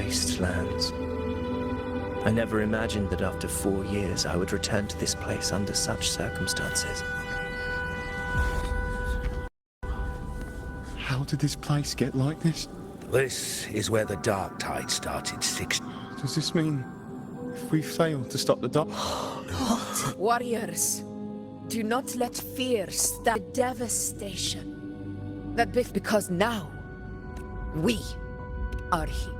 wastelands. I never imagined that after 4 years I would return to this place under such circumstances. How did this place get like this? This is where the dark tide started Does this mean if we fail to stop the dark? Warriors, do not let fear stop devastation. Because now, we are here.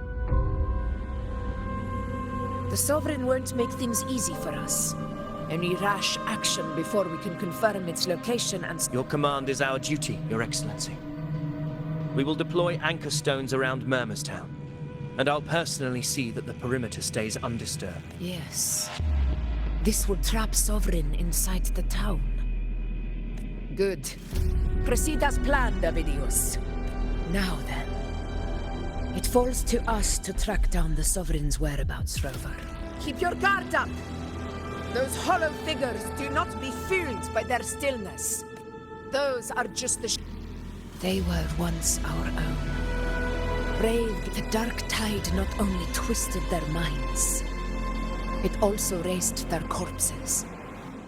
The Sovereign won't make things easy for us. Any rash action before we can confirm its location and... Your command is our duty, Your Excellency. We will deploy anchor stones around Murmurstown, and I'll personally see that the perimeter stays undisturbed. Yes. This will trap Sovereign inside the town. Good. Proceed as planned, Avidius. Now then. It falls to us to track down the Sovereign's whereabouts, Rover. Keep your guard up! Those hollow figures do not be fooled by their stillness. Those are just the They were once our own. Brave, the dark tide not only twisted their minds, it also raised their corpses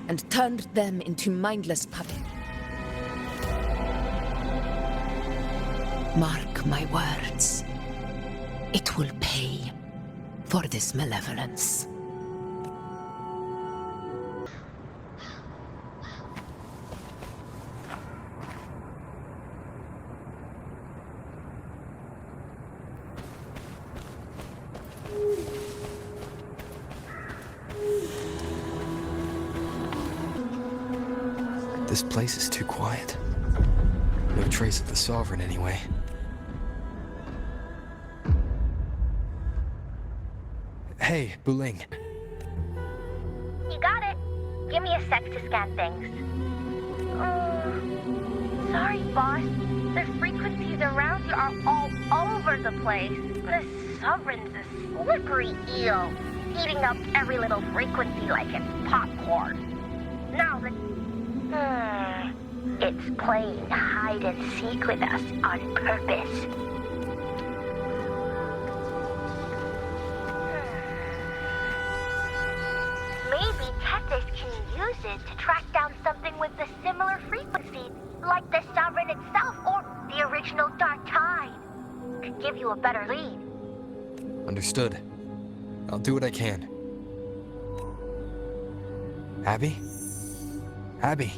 and turned them into mindless puppets. Mark my words. It will pay for this malevolence. This place is too quiet. No trace of the Sovereign anyway. Hey, Buling. You got it. Give me a sec to scan things. Sorry, boss. The frequencies around you are all over the place. The Sovereign's a slippery eel, eating up every little frequency like it's popcorn. Now it's playing hide and seek with us on purpose. Maybe Tethys can use it to track down something with a similar frequency, like the Sovereign itself or the original Dark Tide. Could give you a better lead. Understood. I'll do what I can. Abby? Abby?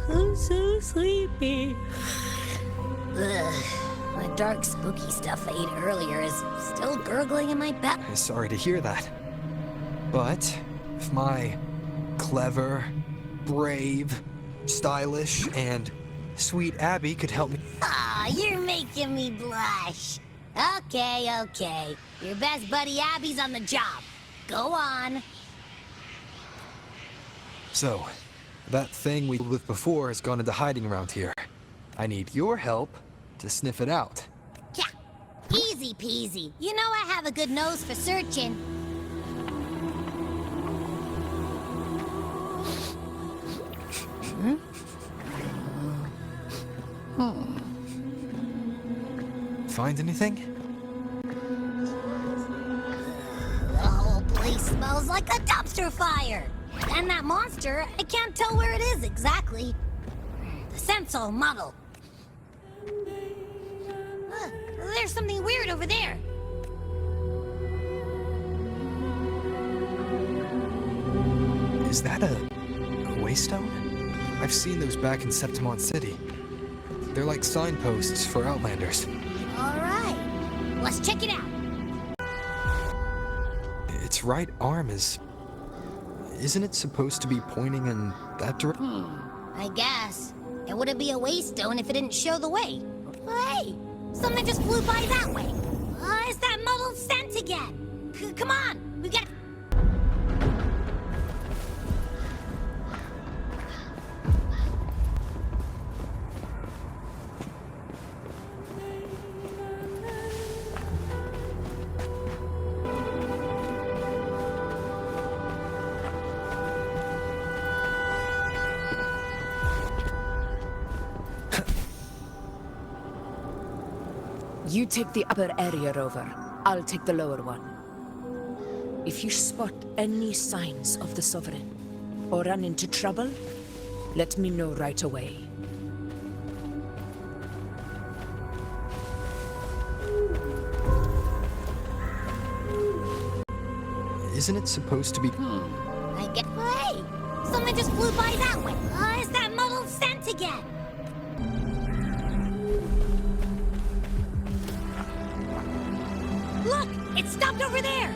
I'm so sleepy. The dark, spooky stuff I ate earlier is still gurgling in my back. Sorry to hear that. But if my clever, brave, stylish, and sweet Abby could help me... Ah, you're making me blush. Okay. Your best buddy Abby's on the job. Go on. So, that thing we dealt with before has gone into hiding around here. I need your help to sniff it out. Yeah, easy peasy. You know I have a good nose for searching. Find anything? The whole place smells like a dumpster fire. And that monster, I can't tell where it is exactly. The scent's all muddled. There's something weird over there. Is that a waystone? I've seen those back in Septimoth City. They're like signposts for Outlanders. All right, let's check it out. Its right arm is... Isn't it supposed to be pointing in that direction? I guess. It wouldn't be a waystone if it didn't show the way. Hey, something just flew by that way. It's that muddled scent again. Come on, we got... You take the upper area over. I'll take the lower one. If you spot any signs of the Sovereign, or run into trouble, let me know right away. Isn't it supposed to be... I get... Hey! Something just flew by that way! It's that muddled scent again! Look! It stopped over there!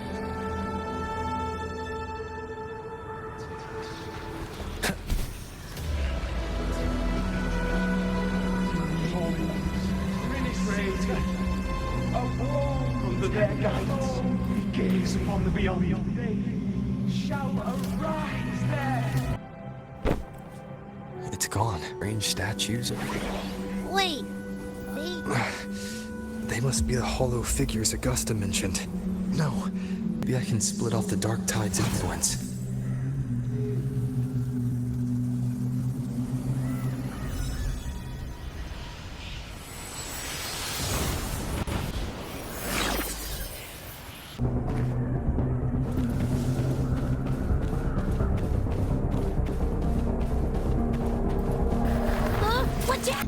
Gaze upon the beyond. They shall arise there. It's gone. Strange statues. Wait, They must be the hollow figures Augusta mentioned. No, maybe I can split off the Dark Tide's influence. watch out!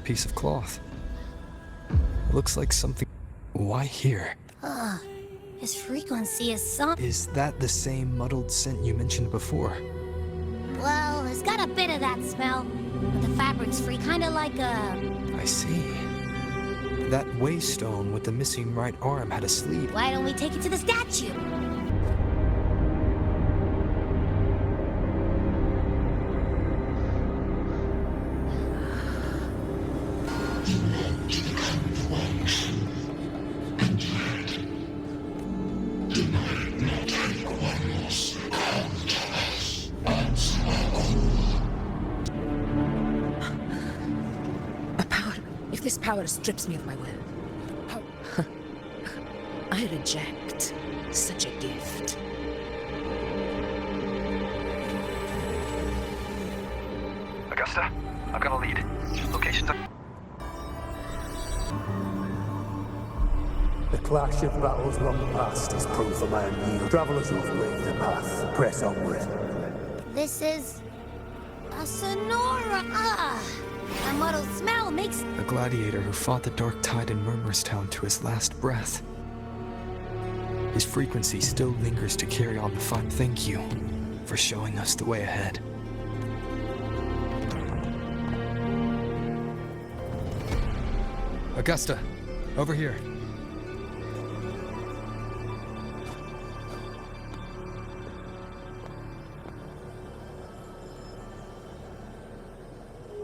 Piece of cloth. Looks like something... Why here? His frequency is some... Is that the same muddled scent you mentioned before? Well, it's got a bit of that smell. But the fabric's free, kinda like a... I see. That waystone with the missing right arm had a sleeve. Why don't we take it to the statue? This power strips me of my will. I reject such a gift. Augusta, I've got a lead. Locations are... The clash of battles long past is proof of my unyielding. Travelers who've braved the path, press onward. This is... a Sonora! A muddled smell makes... A gladiator who fought the Dark Tide in Murmurstown to his last breath. His frequency still lingers to carry on the fight. Thank you for showing us the way ahead. Augusta, over here.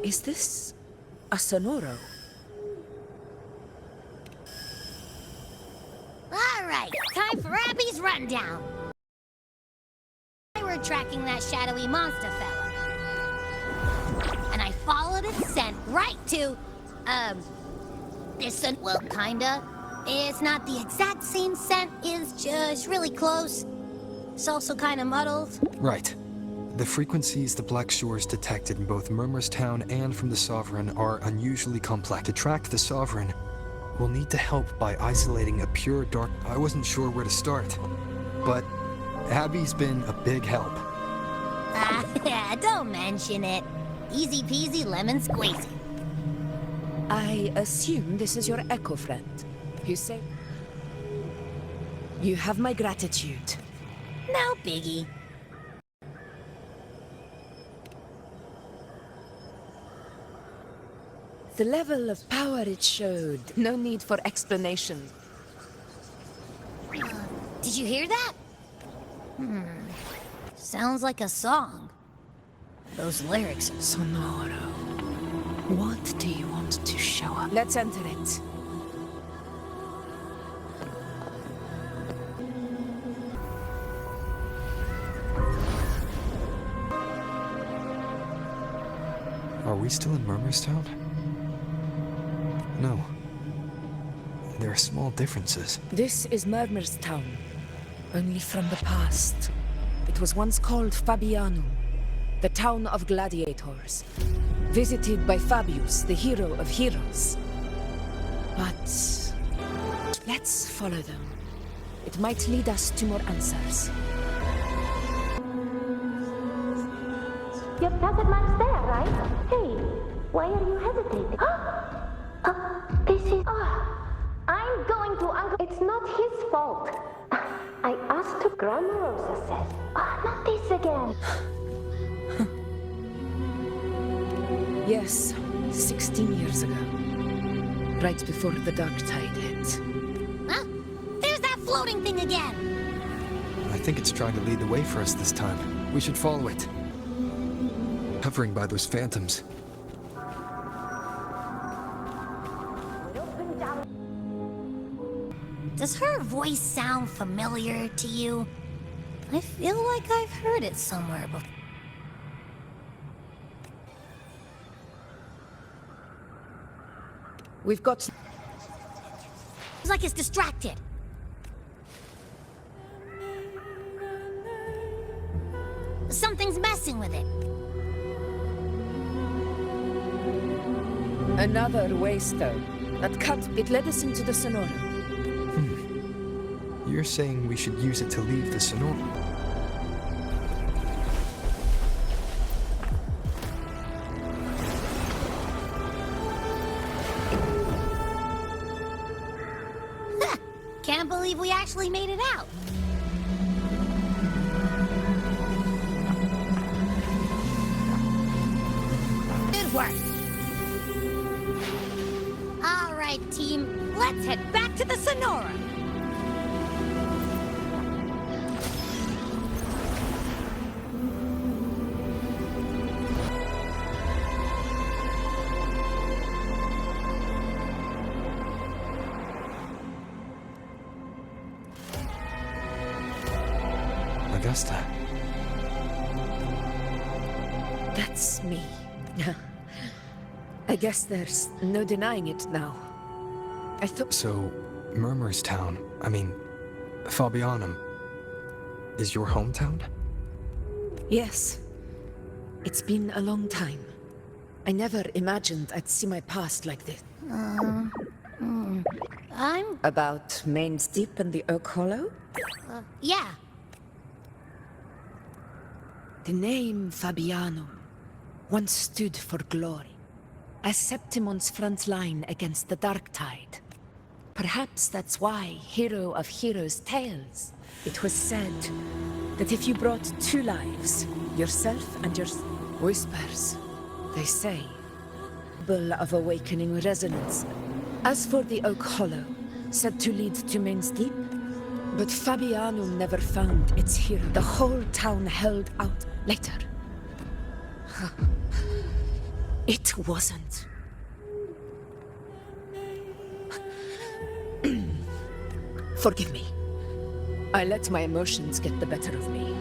Is this a Sonoro? All right, time for Abby's rundown. I were tracking that shadowy monster fella. And I followed its scent right to, this, well, kinda. It's not the exact same scent, it's just really close. It's also kinda muddled. Right. The frequencies the Black Shores detected in both Murmurstown and from the Sovereign are unusually complex. To track the Sovereign, we'll need to help by isolating a pure dark... I wasn't sure where to start, but Abby's been a big help. Yeah, don't mention it. Easy peasy lemon squeezy. I assume this is your echo friend. You say... You have my gratitude. No biggie. The level of power it showed. No need for explanation. Did you hear that? Sounds like a song. Those lyrics are... Sonoro. What do you want to show us? Let's enter it. Are we still in Murmur's Town? No. There are small differences. This is Murmur's Town, only from the past. It was once called Fabianum, the town of gladiators, visited by Fabius, the hero of heroes. But let's follow them. It might lead us to more answers. Your private man's there, right? Hey, why are you hesitating? This is... I'm going to Uncle... It's not his fault. I asked to Grandma Rosa says. Not this again. Yes, 16 years ago. Right before the dark tide hit. Huh? There's that floating thing again! I think it's trying to lead the way for us this time. We should follow it. Hovering by those phantoms. Does her voice sound familiar to you? I feel like I've heard it somewhere before. We've got... It's like it's distracted. Something's messing with it. Another waystone. That cut, it led us into the Sonora. You're saying we should use it to leave the Sonora? Can't believe we actually made it out. Good work. All right, team. Let's head back to the Sonora. Augusta. That's me. I guess there's no denying it now. I thought... So, Murmur's Town, Fabianum, is your hometown? Yes. It's been a long time. I never imagined I'd see my past like this. I'm... About Main's Deep and the Oak Hollow? Yeah. The name Fabianum once stood for glory, as Septimoth's front line against the dark tide. Perhaps that's why, hero of heroes' tales, it was said that if you brought two lives, yourself and your whispers, they say, capable of awakening resonance. As for the Oak Hollow, said to lead to Main's Deep, but Fabianum never found its hero. The whole town held out later. It wasn't. Forgive me. I let my emotions get the better of me.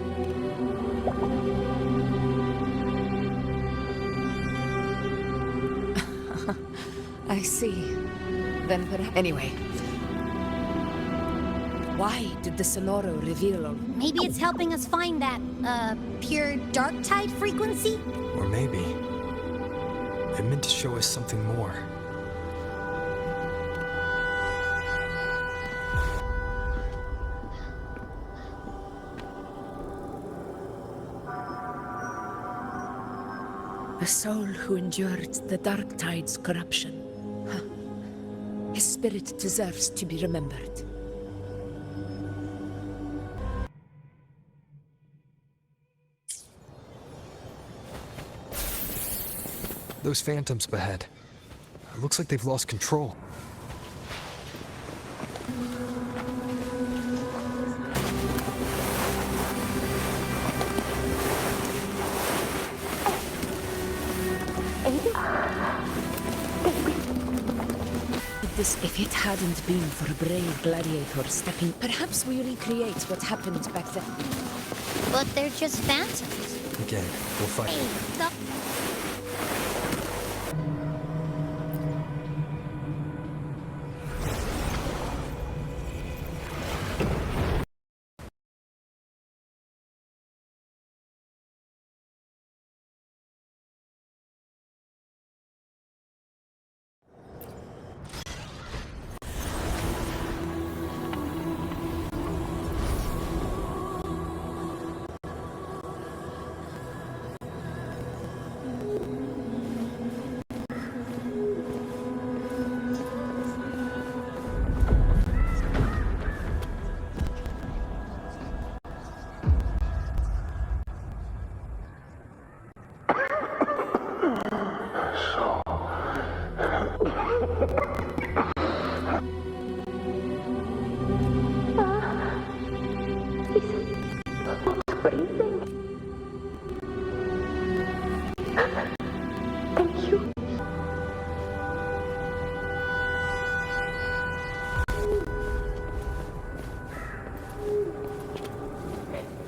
I see. Then perhaps... Anyway. Why did the Sonoro reveal all... Maybe it's helping us find that, pure dark tide frequency? Or maybe it meant to show us something more. A soul who endured the dark tide's corruption. His spirit deserves to be remembered. Those phantoms ahead. It looks like they've lost control. If it hadn't been for a brave gladiator stepping, perhaps we recreate what happened back then. But they're just phantoms. Again, we'll fight. Hey, stop.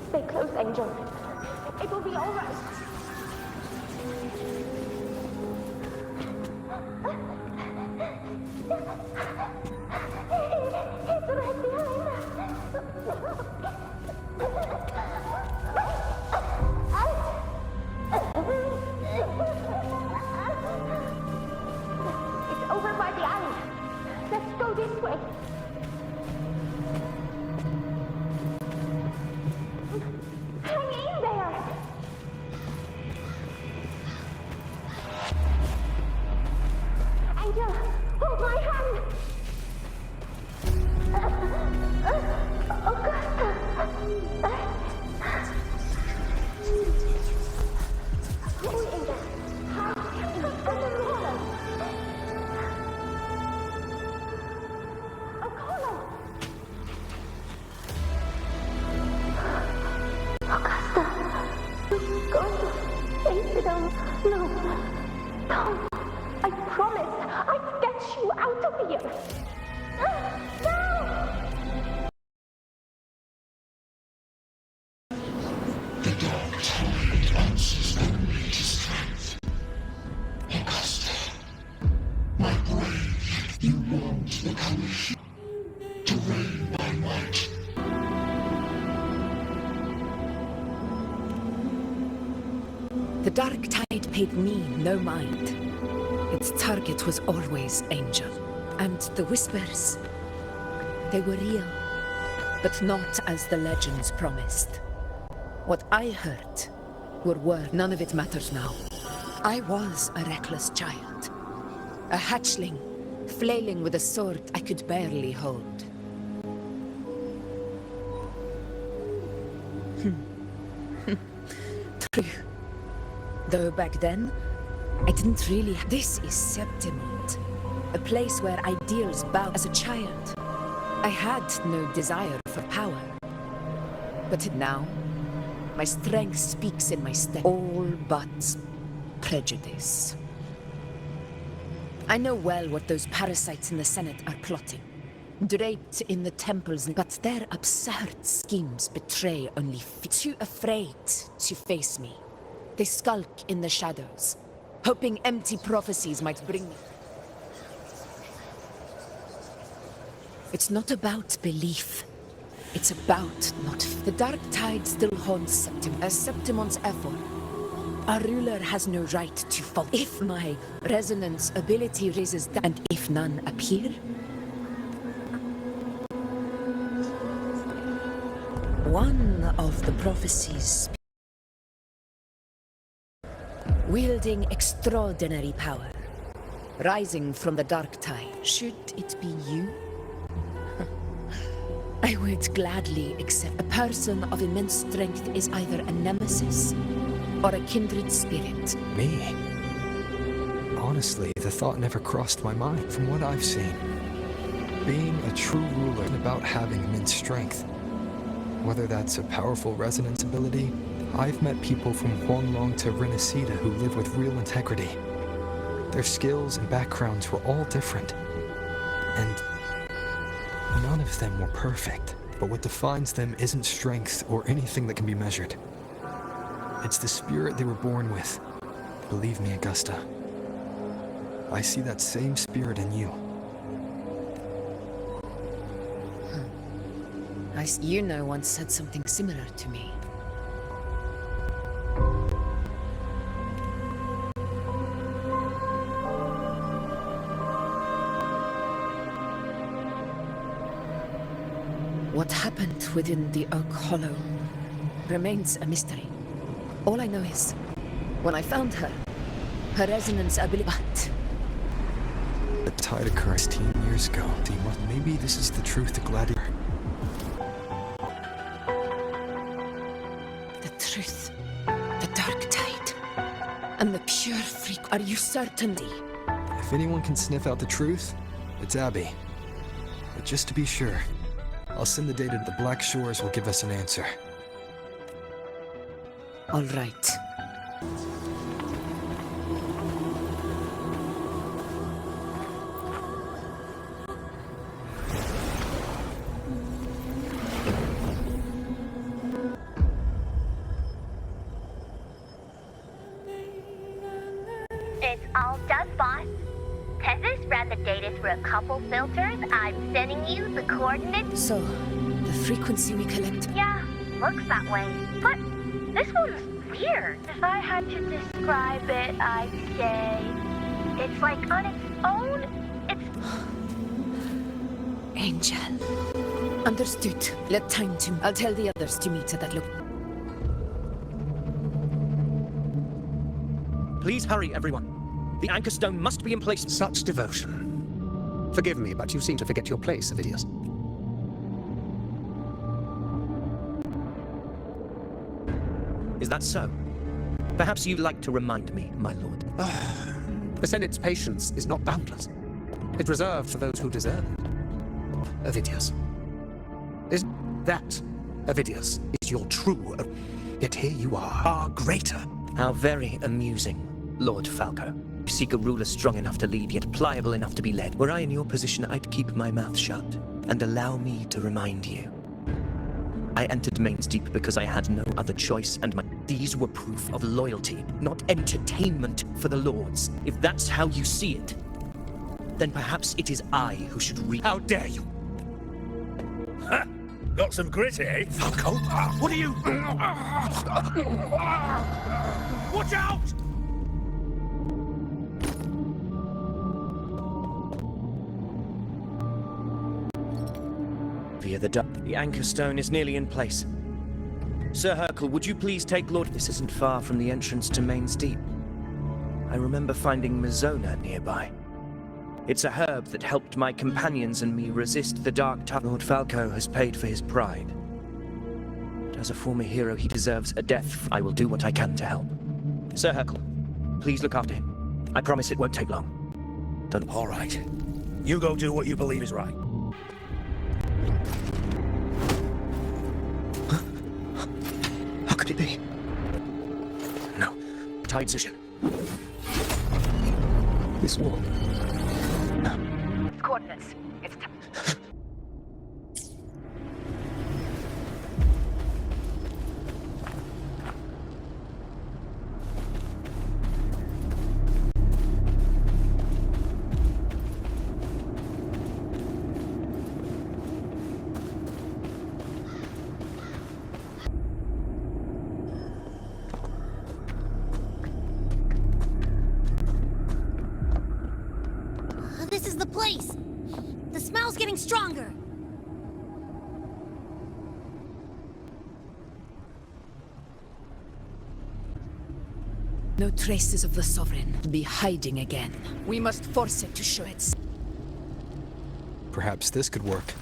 Stay close, Angel. It will be all right. It's right behind us. It's over by the alley. Let's go this way. Hang in there! Angel, hold my hand! Augusta! Who in the house? Underwater! Apollo! Augusta! You're going to face it on... No. Don't. I promise. I'll get you out of here. No! The dark tide answers only to strength. Augusta, my brave, you want the coalition to reign by might. The dark tide paid me no mind. Its target was always Angel. And the whispers, they were real, but not as the legends promised. What I heard were words. None of it matters now. I was a reckless child. A hatchling, flailing with a sword I could barely hold. True. Though back then, I didn't really... This is Septimoth, a place where ideals bow. As a child, I had no desire for power. But now, my strength speaks in my step. All but prejudice. I know well what those parasites in the Senate are plotting. Draped in the temples, but their absurd schemes betray only too afraid to face me. They skulk in the shadows, hoping empty prophecies might bring me. It's not about belief. It's about not... The dark tide still haunts Septimoth. As Septimoth's effort, our ruler has no right to fall. If my resonance ability raises that, and if none appear, one of the prophecies wielding extraordinary power, rising from the dark tide. Should it be you? I would gladly accept. A person of immense strength is either a nemesis or a kindred spirit. Me? honestly, the thought never crossed my mind. From what I've seen, being a true ruler is about having immense strength. Whether that's a powerful resonance ability, I've met people from Huanglong to Renacida who live with real integrity. Their skills and backgrounds were all different, and none of them were perfect. But what defines them isn't strength or anything that can be measured. It's the spirit they were born with. Believe me, Augusta. I see that same spirit in you. Yuna once said something similar to me. What happened within the Oak Hollow remains a mystery. All I know is, when I found her, her resonance ability... But... The tide occurred 16 years ago. Maybe this is the truth to Gladiator. The truth. The dark tide. And the pure freak. Are you certain? If anyone can sniff out the truth, it's Abby. But just to be sure, I'll send the data to the Black Shores will give us an answer. All right. It's all done, boss. Tethys ran the data through a couple filters. I'm sending you the coordinates. So, the frequency we collect... Yeah, looks that way. But this one's weird. If I had to describe it, I'd say it's like on its own. It's... Angel. Understood. Let time to... I'll tell the others to meet at that Please hurry, everyone. The anchor stone must be in place. Such devotion. Forgive me, but you seem to forget your place, Avidius. Is that so? Perhaps you'd like to remind me, my lord. The Senate's patience is not boundless. It's reserved for those who deserve it. Avidius. Is that, Avidius, is your true... Yet here you are, far greater. How very amusing, Lord Falco. You seek a ruler strong enough to lead, yet pliable enough to be led. Were I in your position, I'd keep my mouth shut, and allow me to remind you. I entered Mains Deep because I had no other choice, and these were proof of loyalty, not entertainment for the lords. If that's how you see it, then perhaps it is I who should How dare you! Ha! Got some grit, eh? Falco? What are you... Watch out! Via the anchor stone is nearly in place. Sir Hercule, would you please take Lord... This isn't far from the entrance to Mains Deep. I remember finding Mizona nearby. It's a herb that helped my companions and me resist the dark tide. Lord Falco has paid for his pride. But as a former hero, he deserves a death. I will do what I can to help. Sir Hercule, please look after him. I promise it won't take long. Don't... All right. You go do what you believe is right. How could it be? No. Tide position. This wall. Coordinates. It's... This is the place! The smell's getting stronger! No traces of the Sovereign. Be hiding again. We must force it to show its... Perhaps this could work.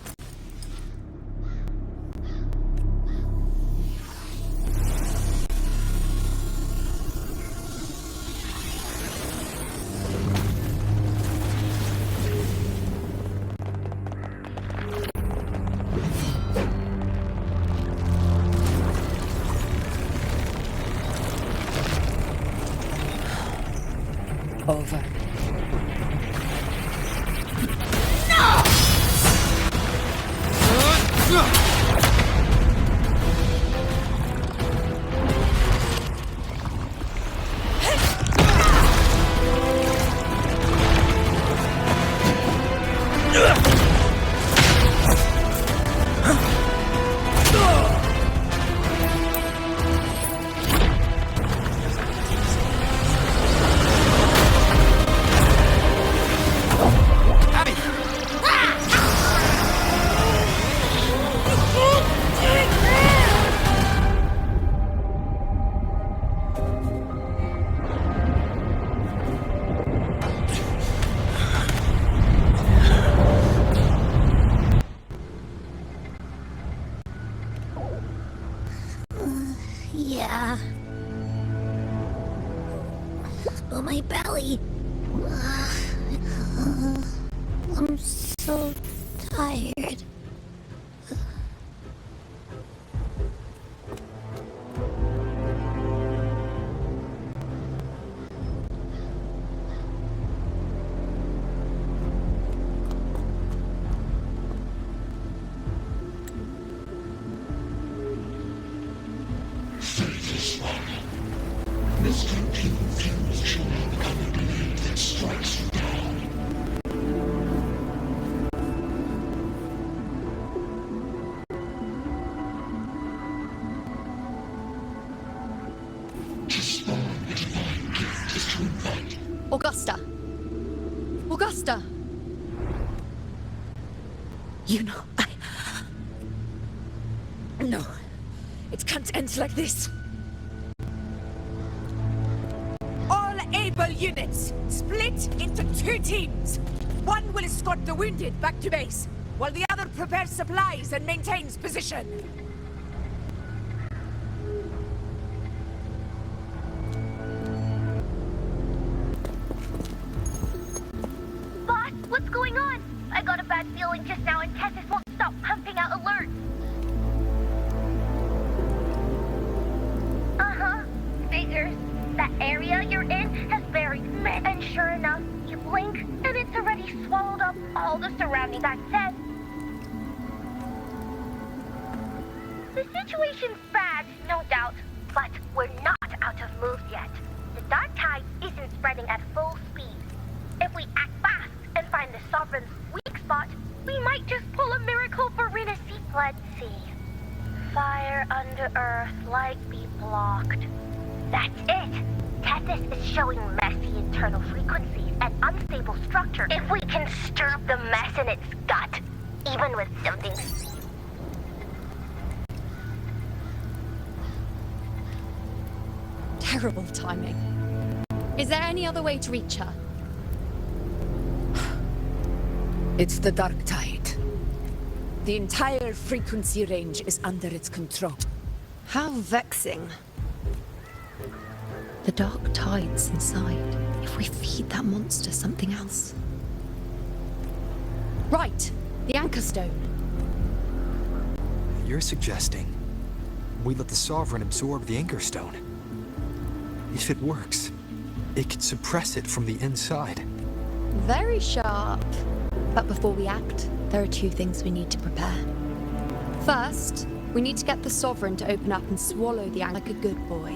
Augusta! You know, No. It can't end like this. All able units, split into 2 teams. One will escort the wounded back to base, while the other prepares supplies and maintains position. Boss, what's going on? I got a bad feeling just now and Tessus won't stop pumping out alerts. Figures. That area you're in has buried men. And sure enough, you blink, and it's already swallowed up all the surrounding. That said, the situation's bad, no doubt, but we're not out of moves yet. The dark tide isn't spreading at full speed. If we act fast and find the Sovereign's weak spot, we might just pull a miracle for Rena's seat. Let's see. Fire under earth, light be blocked. That's it! Tessus is showing messy internal frequencies and unstable structure. If we can stir up the mess in its gut, even with something... Terrible timing. Is there any other way to reach her? It's the dark tide. The entire frequency range is under its control. How vexing. The dark tide's inside. If we feed that monster something else. Right, the anchor stone. You're suggesting we let the Sovereign absorb the anchor stone. If it works, it could suppress it from the inside. Very sharp. But before we act, there are 2 things we need to prepare. First, we need to get the Sovereign to open up and swallow the anchor like a good boy.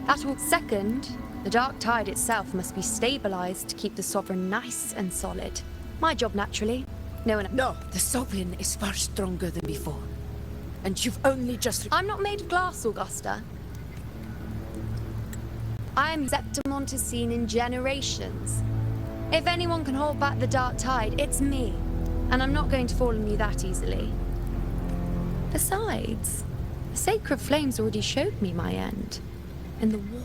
That will. Second, the dark tide itself must be stabilized to keep the Sovereign nice and solid. My job, naturally. No, the Sovereign is far stronger than before. And you've only just... I'm not made of glass, Augusta. I'm Septimoth has seen in generations. If anyone can hold back the dark tide, it's me. And I'm not going to fall on you that easily. Besides, the sacred flames already showed me my end. In the war.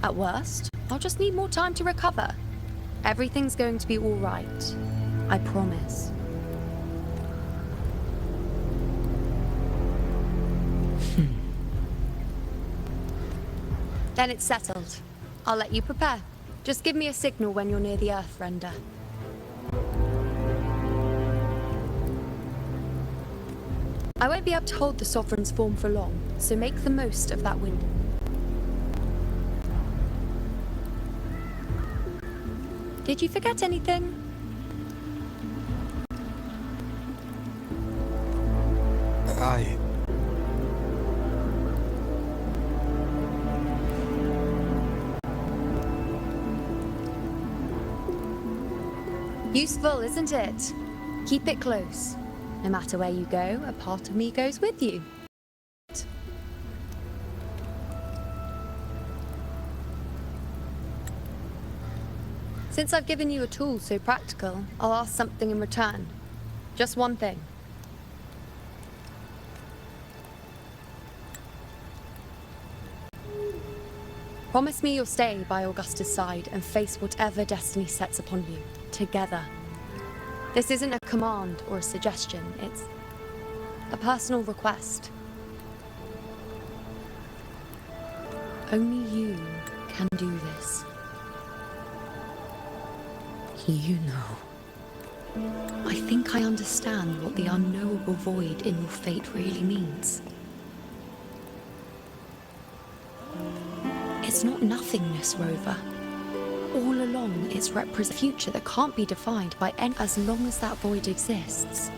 At worst, I'll just need more time to recover. Everything's going to be all right. I promise. Then it's settled. I'll let you prepare. Just give me a signal when you're near the Earth Render. I won't be able to hold the Sovereign's form for long, so make the most of that window. Did you forget anything? Useful, isn't it? Keep it close. No matter where you go, a part of me goes with you. Since I've given you a tool so practical, I'll ask something in return. Just one thing. Promise me you'll stay by Augusta's side and face whatever destiny sets upon you, together. This isn't a command or a suggestion, it's a personal request. Only you can do this. You know. I think I understand what the unknowable void in your fate really means. It's not nothingness, Rover. All along, it's represents a future that can't be defined by any. As long as that void exists,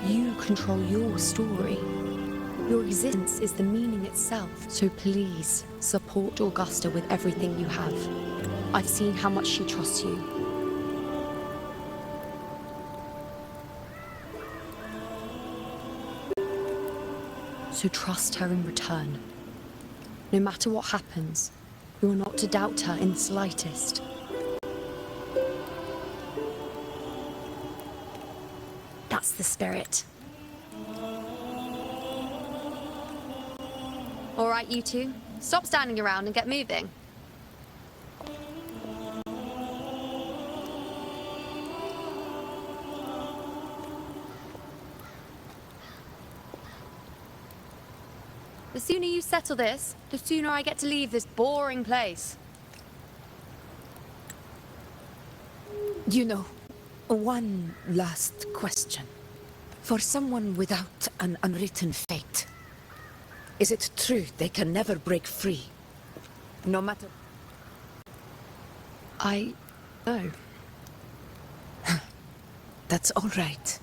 you control your story. Your existence is the meaning itself. So please, support Augusta with everything you have. I've seen how much she trusts you. So trust her in return. No matter what happens, you are not to doubt her in the slightest. That's the spirit. All right, you two. Stop standing around and get moving. The sooner you settle this, the sooner I get to leave this boring place. You know, one last question. For someone without an unwritten fate, is it true they can never break free? No matter... No. That's all right.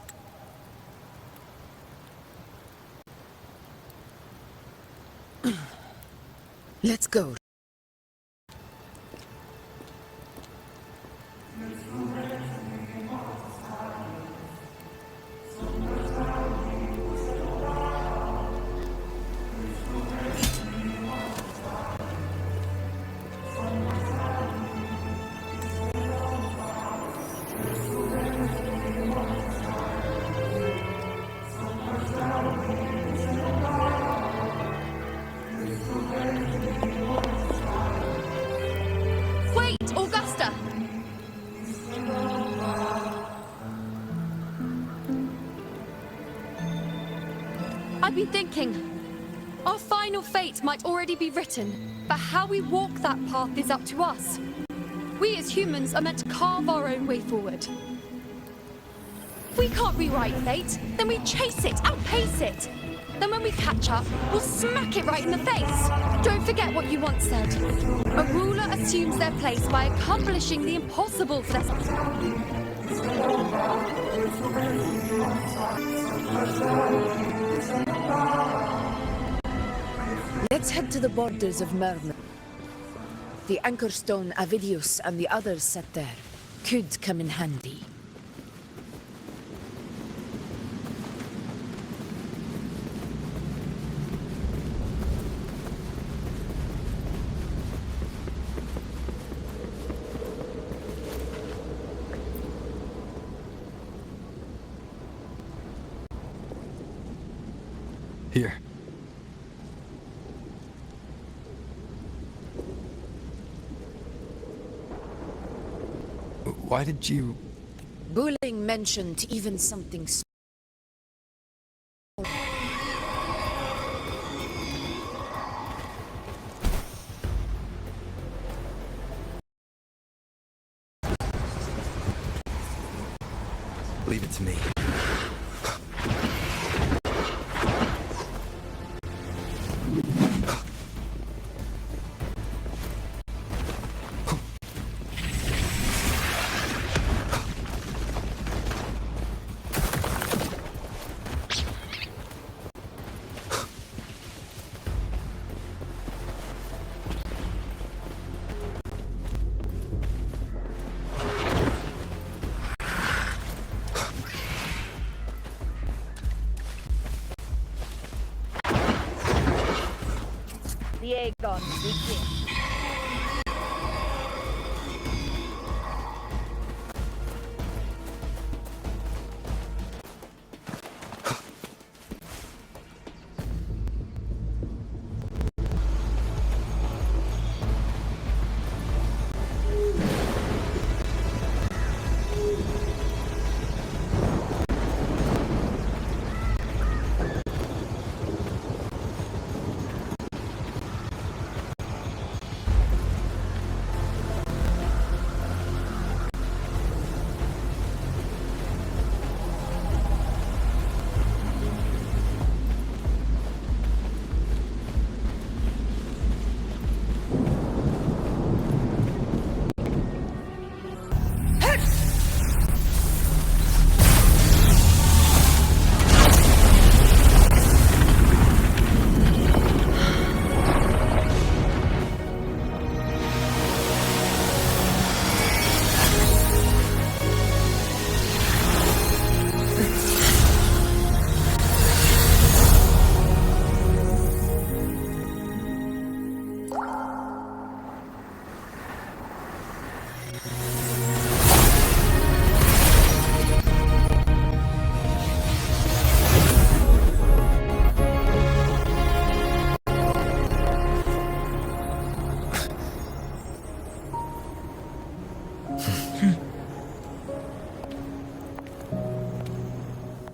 Let's go. Wait, Augusta! I've been thinking. Our final fate might already be written, but how we walk that path is up to us. We as humans are meant to carve our own way forward. If we can't rewrite fate, then we chase it, outpace it. Then when we catch up, we'll smack it right in the face. Don't forget what you once said. A ruler assumes their place by accomplishing the impossible for their... Let's head to the borders of Merman. The anchor stone Avidius and the others set there could come in handy. Here. Why did you... Bulling mentioned even something small. Leave it to me. The Aegon begins.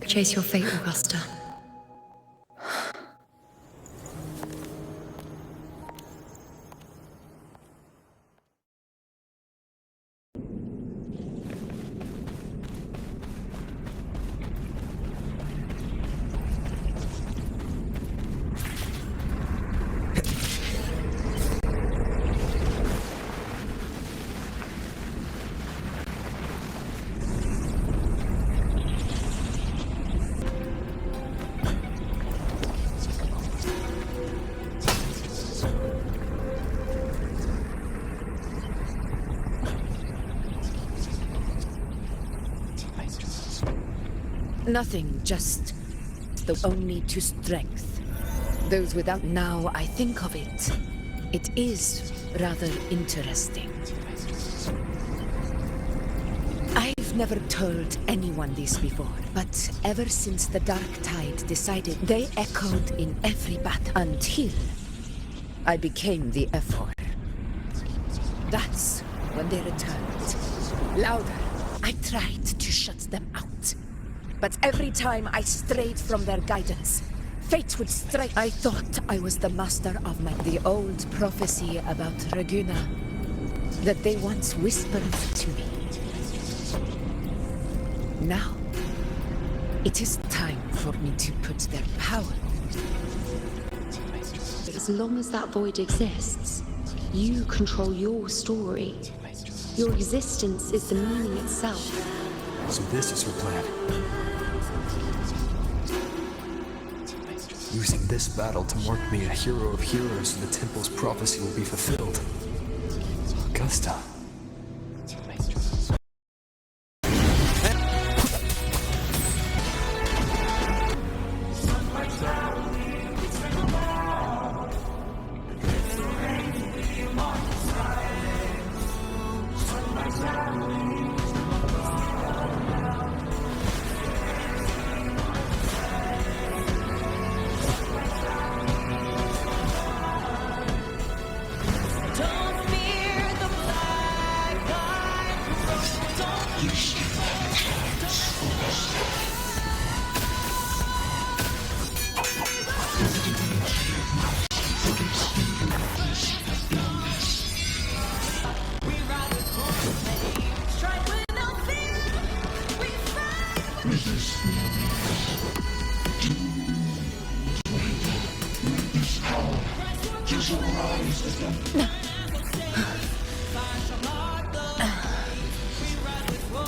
Chase your fate, Augusta. Nothing, just the only to strength. Those without. Now I think of it, it is rather interesting. I've never told anyone this before, but ever since the Dark Tide decided, they echoed in every battle until I became the F4. That's when they returned. Louder. I tried to shut them out. But every time I strayed from their guidance, fate would strike. I thought I was the master of the old prophecy about Raguna that they once whispered to me. Now, it is time for me to put their power. As long as that void exists, you control your story. Your existence is the meaning itself. So this is her plan. Using this battle to mark me a hero of heroes so the temple's prophecy will be fulfilled. Augusta.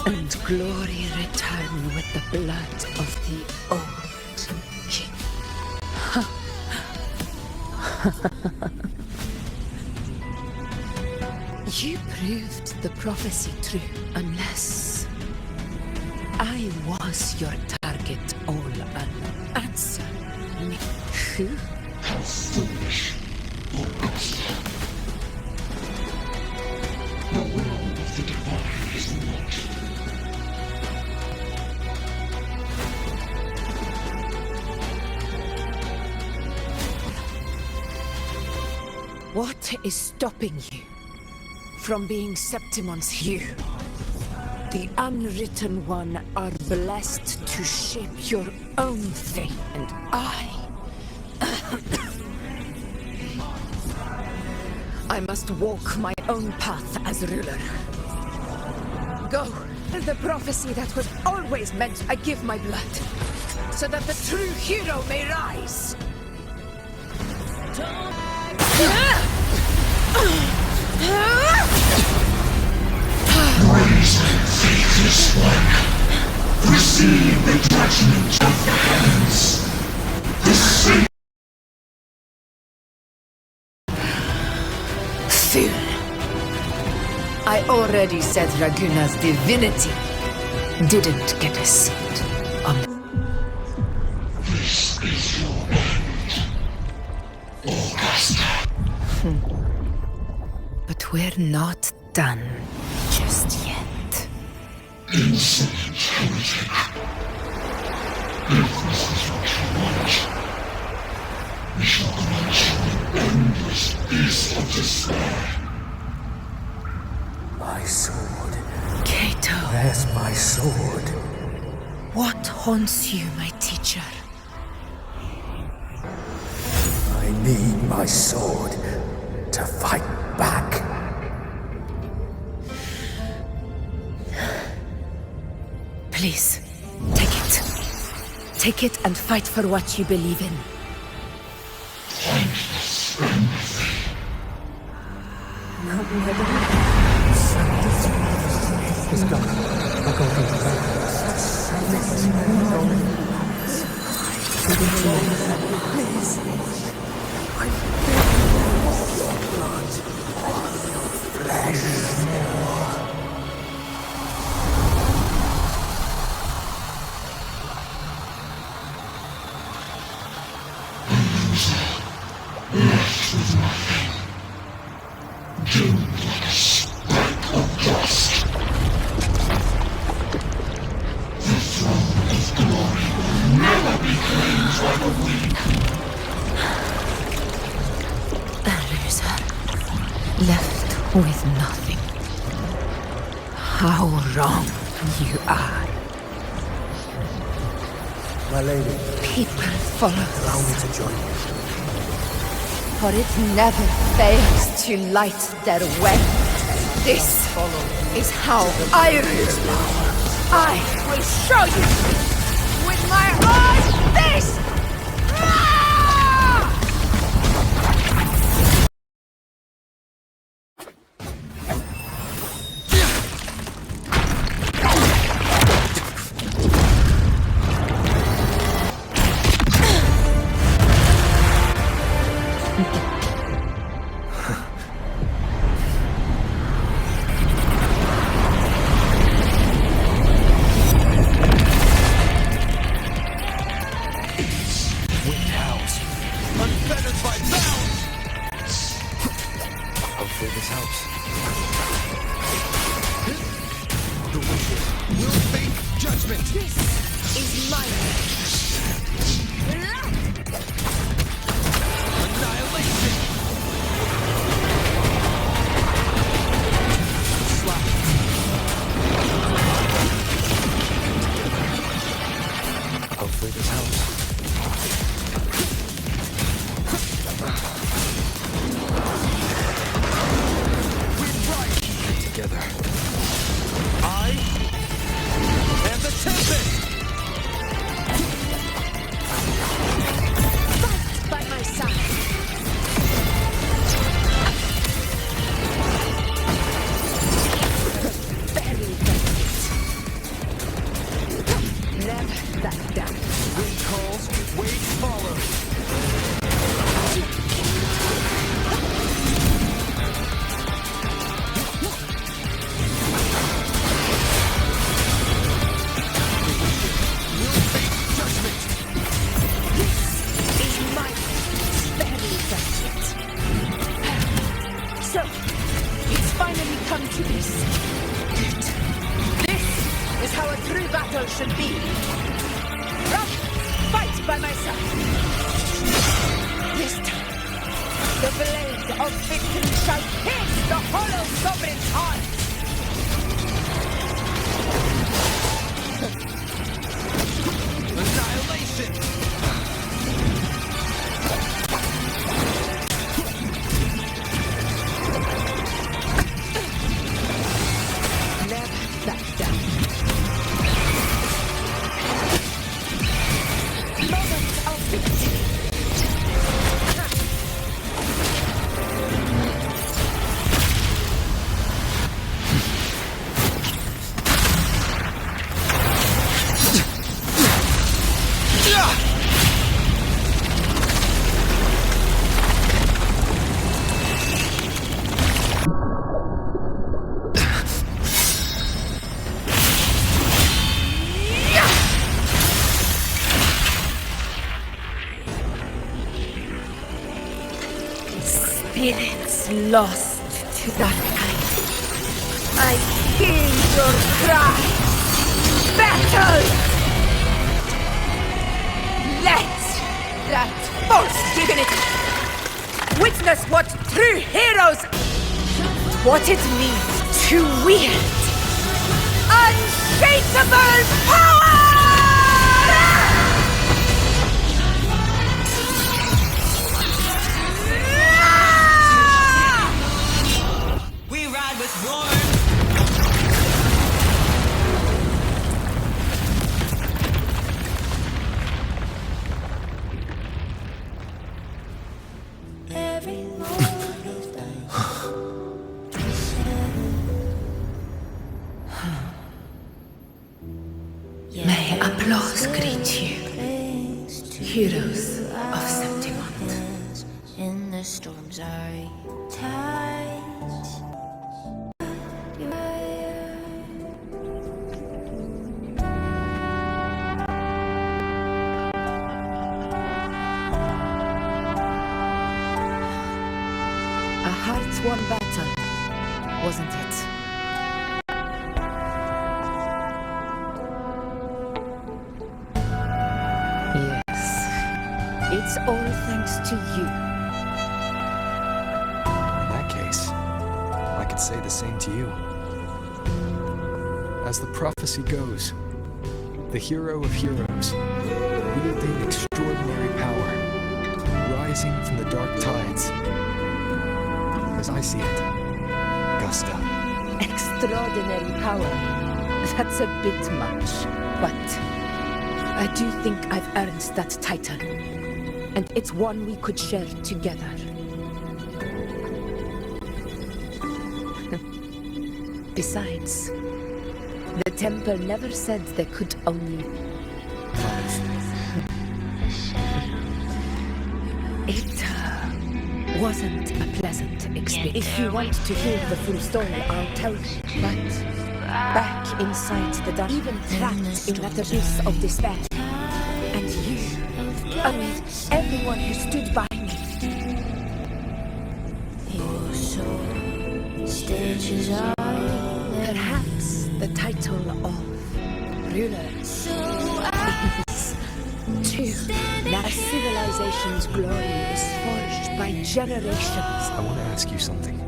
And glory return with the blood of the old king. You proved the prophecy true, unless I was your target all along. Answer me. Who? How foolish, Augusta. The will of the divine is not. What is stopping you from being Septimoth's hero? The unwritten one are blessed to shape your own fate, and I must walk my own path as ruler. Go, the prophecy that was always meant. I give my blood, so that the true hero may rise. Brazen, faithless one, receive the judgment of the hands. The same. Fool! I already said Raguna's divinity didn't get a seat on. This is your end, Augusta. But we're not done just yet. Insolent heretic. If this is what you want, we shall grant you an endless peace of despair. My sword. Cato. Where's my sword? What haunts you, my teacher? I need my sword to fight back. Please, take it. Take it and fight for what you believe in. Left with nothing. How wrong you are. My lady, People follow allow me us, to join you. for it never fails to light their way. This is how I rule. I will show you with my own fist! Hopefully this helps. The wicked will face judgment. This is my Annihilation. Hopefully this helps. Together. I am the Tempest. fight by my side. Bury them. Never back down. Wind calls, waves follow. So, it's finally come to this. This is how a true battle should be. Rough, fight by my side. This time, the blade of victory shall pierce the hollow Sovereign's heart. Annihilation. Never back down. Moment of victory. Spirits lost to that night. I hear your cry. Battle! Let that false divinity witness what true heroes, what it means to wield unshakable power! Applause greet you, heroes of Septimoth. In the storms are tides. A heart-won battle, wasn't it? Yes. It's all thanks to you. In that case, I could say the same to you. As the prophecy goes, the hero of heroes, wielding extraordinary power, rising from the dark tides. As I see it, Augusta. Extraordinary power. That's a bit much, but I do think I've earned that title. And it's one we could share together. Besides, the temple never said there could only... It wasn't a pleasant experience. If you want to hear the full story, I'll tell you. But back inside the dark, even trapped in that abyss of despair, and you, and everyone who stood by me. Your soul stages are perhaps the title of ruler is true. That civilization's glory is forged by generations. I want to ask you something.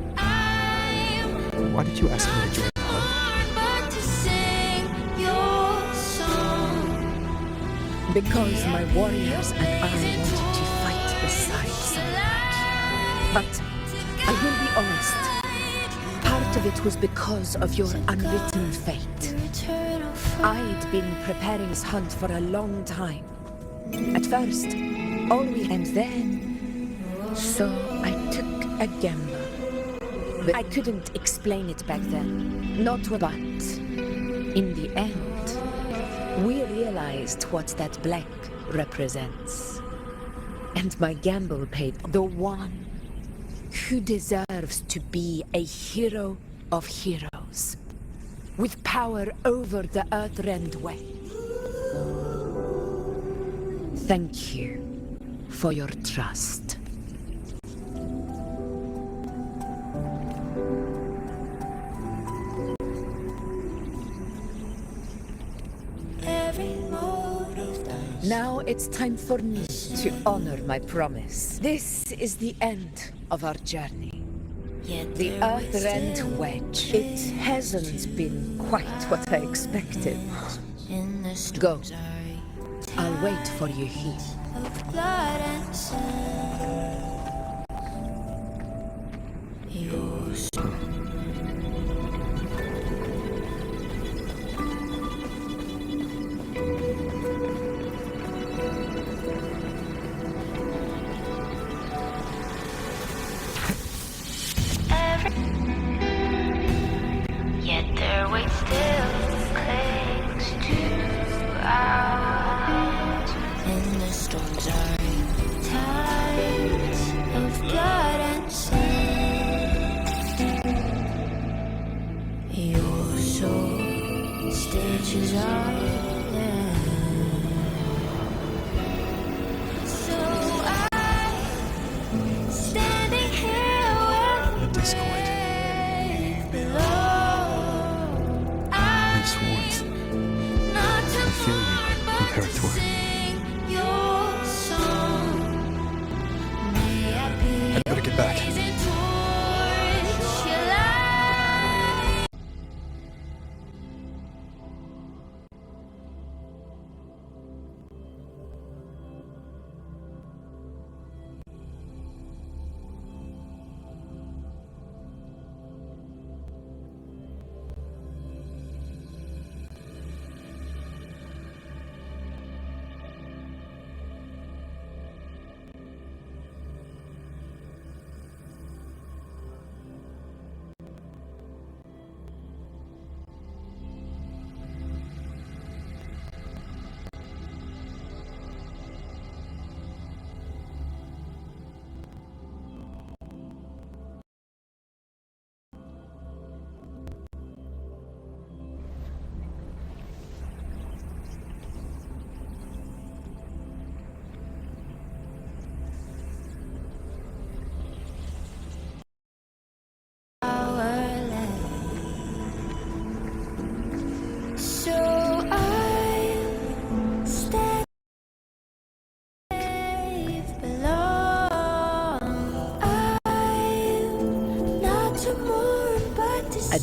Why did you ask me to join the hunt? Because my warriors and I wanted to fight beside someone. But I will be honest. Part of it was because of your unwritten fate. I'd been preparing this hunt for a long time. At first, and then... So I took a gamble. But I couldn't explain it back then. Not but in the end, we realized what that black represents. And my gamble paid the one who deserves to be a hero of heroes, with power over the Earthrend way. Thank you for your trust. Now it's time for me to honor my promise. This is the end of our journey. The Earthrend Wedge. It hasn't been quite what I expected. Go. I'll wait for you here. Yet their weight still clings to ours. In the storms are tides of blood and sand. Your soul stitches are there. So I'm standing here with The discord. I feel you, Imperator. I'd better get back.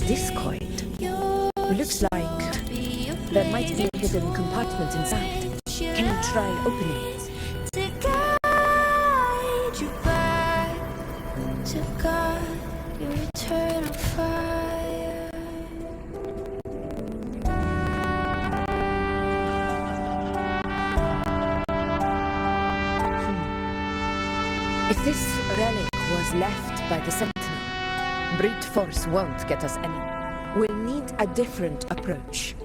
this coin? Looks like there might be a hidden compartment inside. Can you try opening it? To guide you back to God, your eternal fire. If this relic was left by the Sentinel, brute force won't get us any. We'll need a different approach.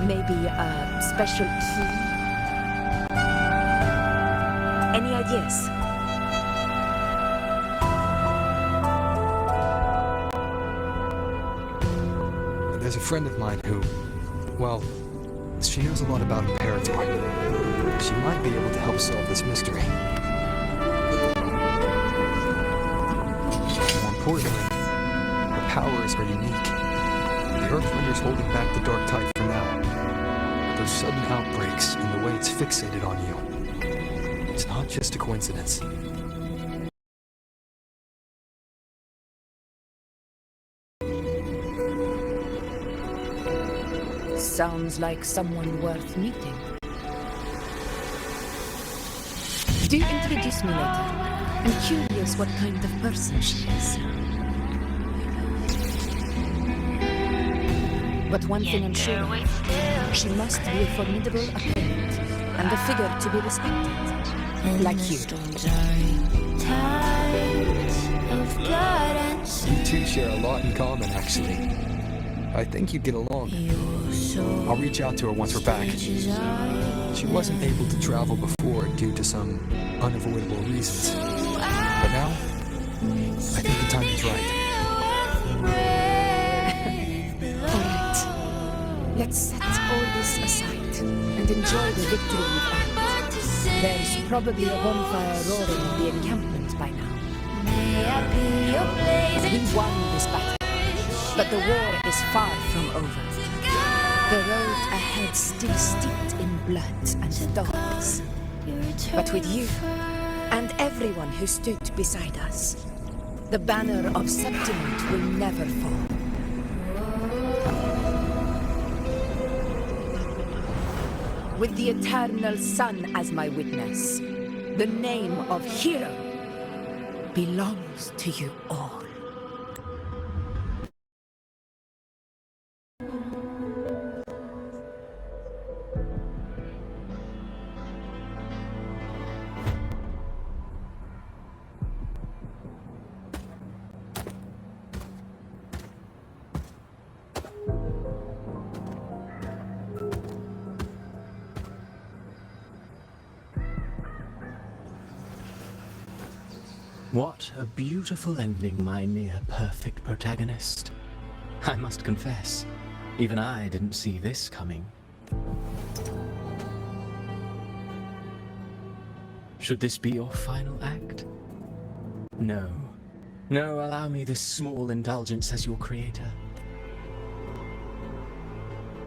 Maybe a special key? Any ideas? There's a friend of mine who, well, she knows a lot about Imperator. She might be able to help solve this mystery. More importantly, her powers are unique. The Earthrender's holding back the Dark Tide for now. Those sudden outbreaks and the way it's fixated on you, it's not just a coincidence. Sounds like someone worth meeting. Do introduce me later. I'm curious what kind of person she is. But one thing I'm sure of, she must be a formidable opponent and a figure to be respected, like you. You two share a lot in common, actually. I think you'd get along. I'll reach out to her once we're back. She wasn't able to travel before due to some unavoidable reasons. But now, I think the time is right. Alright, let's set all this aside and enjoy the victory we've earned. There's probably a bonfire roaring in the encampment by now. We won this battle, but the war is far from over. The road ahead still steeped in blood and thorns. But with you, and everyone who stood beside us, the banner of Septimoth will never fall. With the eternal sun as my witness, the name of hero belongs to you all. What a beautiful ending, my near-perfect protagonist. I must confess, even I didn't see this coming. Should this be your final act? No. No, allow me this small indulgence as your creator.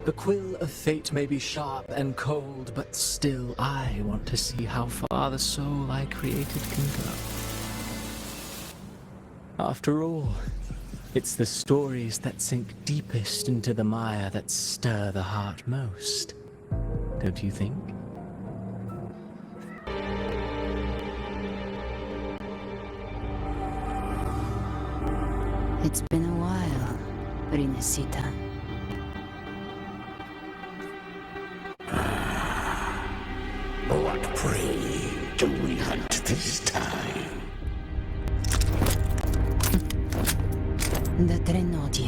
The quill of fate may be sharp and cold, but still I want to see how far the soul I created can go. After all, it's the stories that sink deepest into the mire that stir the heart most, don't you think? It's been a while, Rinesita. What prey do we hunt this time? The Trenodi